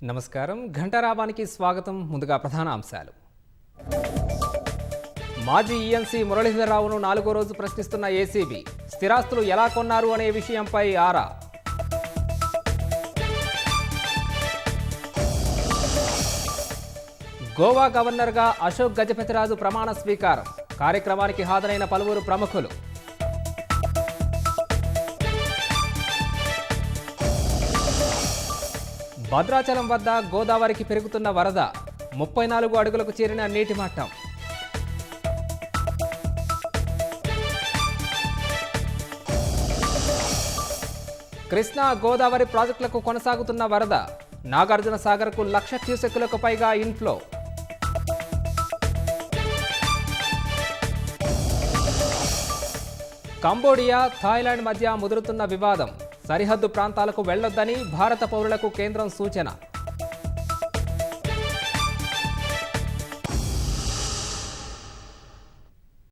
నమస్కారం. ఘంటారావానికి స్వాగతం. ముందుగా ప్రధాన అంశాలు. మాజీ ఈఎన్సీ మురళీధరరావును 4వ రోజు ప్రశ్నిస్తున్న ఏసీబీ. స్థిరాస్తులు ఎలా కొన్నారు అనే విషయంపై ఆరా. గోవా గవర్నర్గా అశోక్ గజపతిరాజు ప్రమాణ స్వీకారం. కార్యక్రమానికి హాజరైన పలువురు ప్రముఖులు. భద్రాచలం వద్ద గోదావరికి పెరుగుతున్న వరద. 34 అడుగులకు చేరిన నీటి మట్టం. కృష్ణా గోదావరి ప్రాజెక్టులకు కొనసాగుతున్న వరద. నాగార్జున సాగర్కు 1,00,000 క్యూసెక్కులకు పైగా ఇన్ఫ్లో. కంబోడియా, థాయిలాండ్ మధ్య ముదురుతున్న వివాదం. సరిహద్దు ప్రాంతాలకు వెళ్లొద్దని భారత పౌరులకు కేంద్రం సూచన.